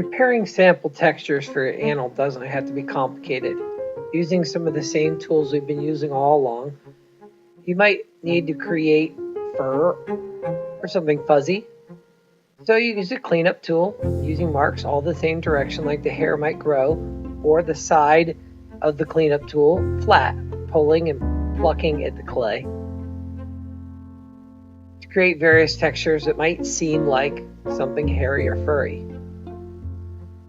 Preparing sample textures for your animal doesn't have to be complicated. Using some of the same tools we've been using all along, you might need to create fur or something fuzzy. So you use a cleanup tool using marks all the same direction like the hair might grow, or the side of the cleanup tool flat, pulling and plucking at the clay. To create various textures that might seem like something hairy or furry.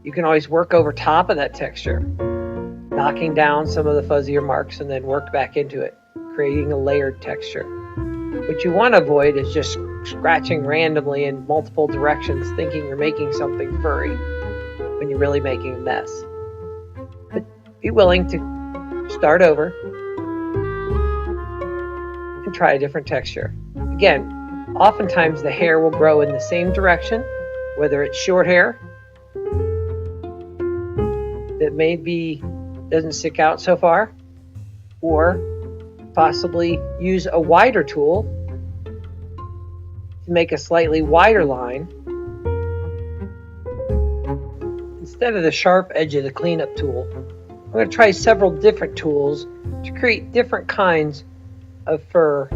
You can always work over top of that texture, knocking down some of the fuzzier marks and then work back into it, creating a layered texture. What you want to avoid is just scratching randomly in multiple directions thinking you're making something furry when you're really making a mess. But be willing to start over and try a different texture. Again, oftentimes the hair will grow in the same direction, whether it's short hair that maybe doesn't stick out so far, or possibly use a wider tool to make a slightly wider line instead of the sharp edge of the cleanup tool. I'm going to try several different tools to create different kinds of fur.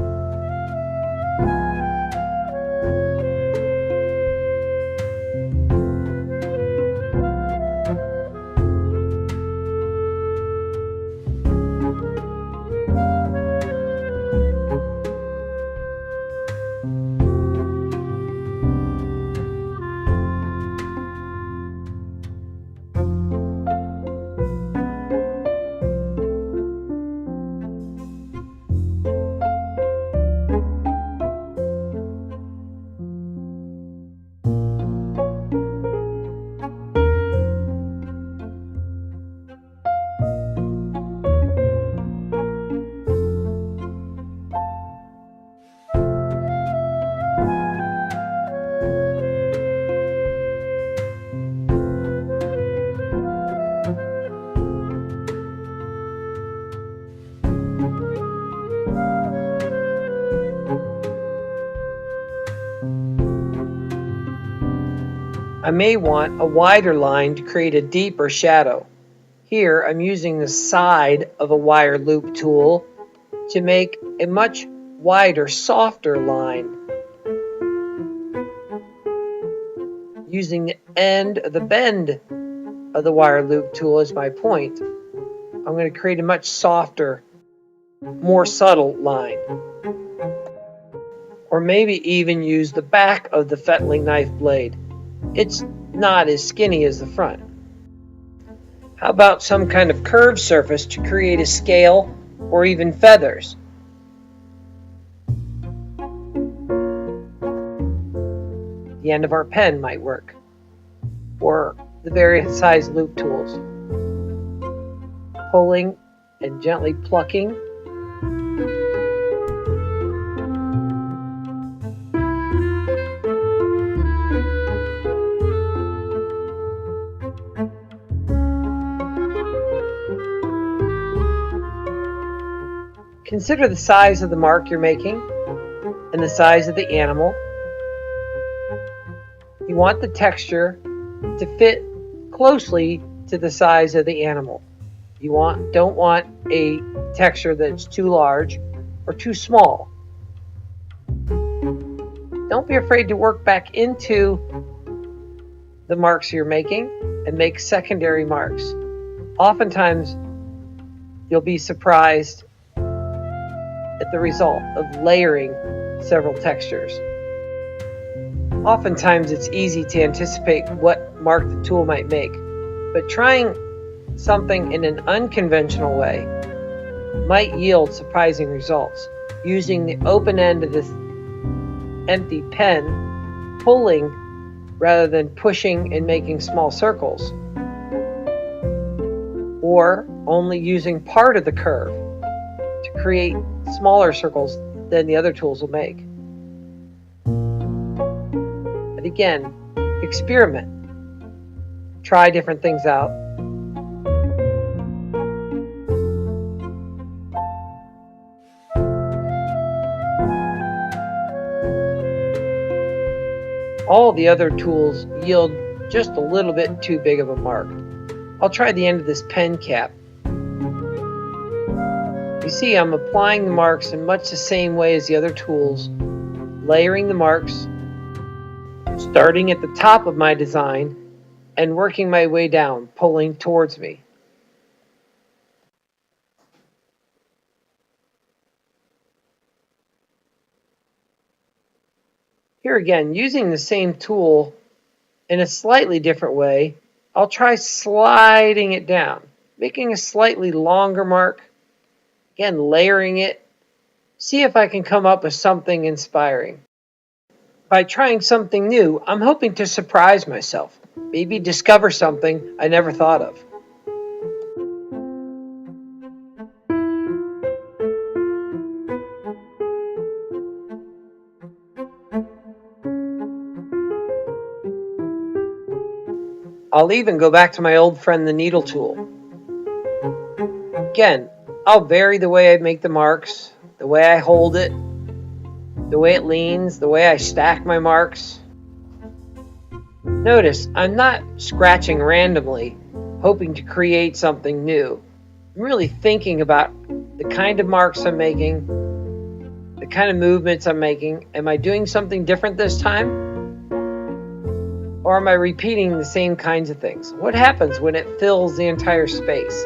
I may want a wider line to create a deeper shadow. Here I'm using the side of a wire loop tool to make a much wider, softer line. Using the end of the bend of the wire loop tool as my point, I'm going to create a much softer, more subtle line. Or maybe even use the back of the fettling knife blade. It's not as skinny as the front. How about some kind of curved surface to create a scale or even feathers? The end of our pen might work, or the various size loop tools. Pulling and gently plucking. Consider the size of the mark you're making and the size of the animal. You want the texture to fit closely to the size of the animal. You don't want a texture that's too large or too small. Don't be afraid to work back into the marks you're making and make secondary marks. Oftentimes, you'll be surprised at the result of layering several textures. Oftentimes it's easy to anticipate what mark the tool might make, but trying something in an unconventional way might yield surprising results. Using the open end of this empty pen, pulling rather than pushing and making small circles, or only using part of the curve to create smaller circles than the other tools will make. But again, experiment. Try different things out. All the other tools yield just a little bit too big of a mark. I'll try the end of this pen cap. You see, I'm applying the marks in much the same way as the other tools, layering the marks, starting at the top of my design and working my way down, pulling towards me. Here again, using the same tool in a slightly different way, I'll try sliding it down, making a slightly longer mark, again layering it, see if I can come up with something inspiring. By trying something new, I'm hoping to surprise myself, maybe discover something I never thought of. I'll even go back to my old friend the needle tool. Again, I'll vary the way I make the marks, the way I hold it, the way it leans, the way I stack my marks. Notice I'm not scratching randomly, hoping to create something new. I'm really thinking about the kind of marks I'm making, the kind of movements I'm making. Am I doing something different this time? Or am I repeating the same kinds of things? What happens when it fills the entire space?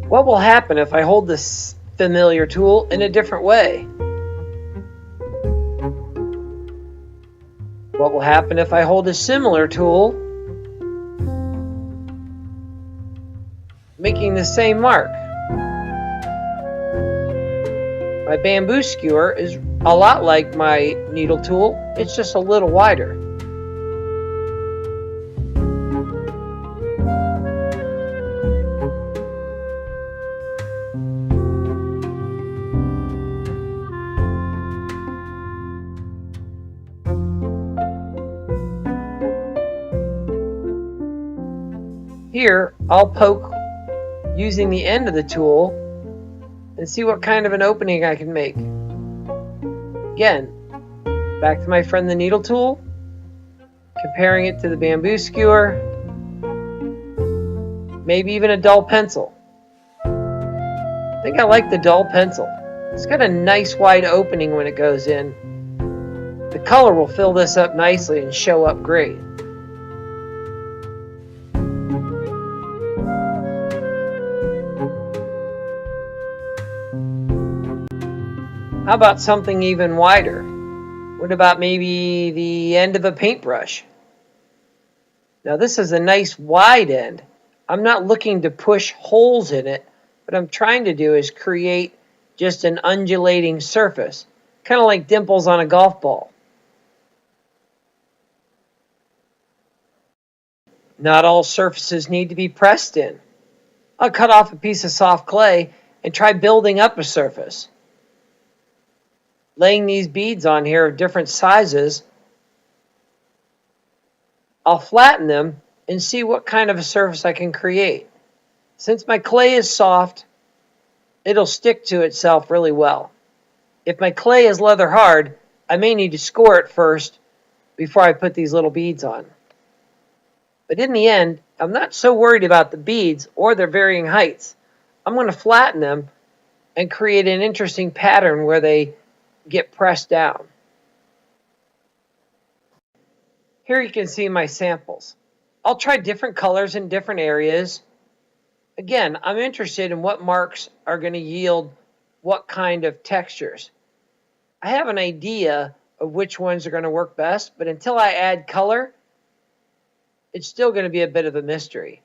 What will happen if I hold this familiar tool in a different way? What will happen if I hold a similar tool, making the same mark? My bamboo skewer is a lot like my needle tool, it's just a little wider. Here, I'll poke using the end of the tool and see what kind of an opening I can make. Again, back to my friend the needle tool, comparing it to the bamboo skewer, maybe even a dull pencil. I think I like the dull pencil. It's got a nice wide opening when it goes in. The color will fill this up nicely and show up great. How about something even wider? What about maybe the end of a paintbrush? Now this is a nice wide end. I'm not looking to push holes in it. What I'm trying to do is create just an undulating surface, kind of like dimples on a golf ball. Not all surfaces need to be pressed in. I'll cut off a piece of soft clay and try building up a surface. Laying these beads on here of different sizes, I'll flatten them and see what kind of a surface I can create. Since my clay is soft, it'll stick to itself really well. If my clay is leather hard, I may need to score it first before I put these little beads on. But in the end, I'm not so worried about the beads or their varying heights. I'm going to flatten them and create an interesting pattern where they get pressed down. Here you can see my samples. I'll try different colors in different areas. Again, I'm interested in what marks are going to yield what kind of textures. I have an idea of which ones are going to work best, but until I add color, it's still going to be a bit of a mystery.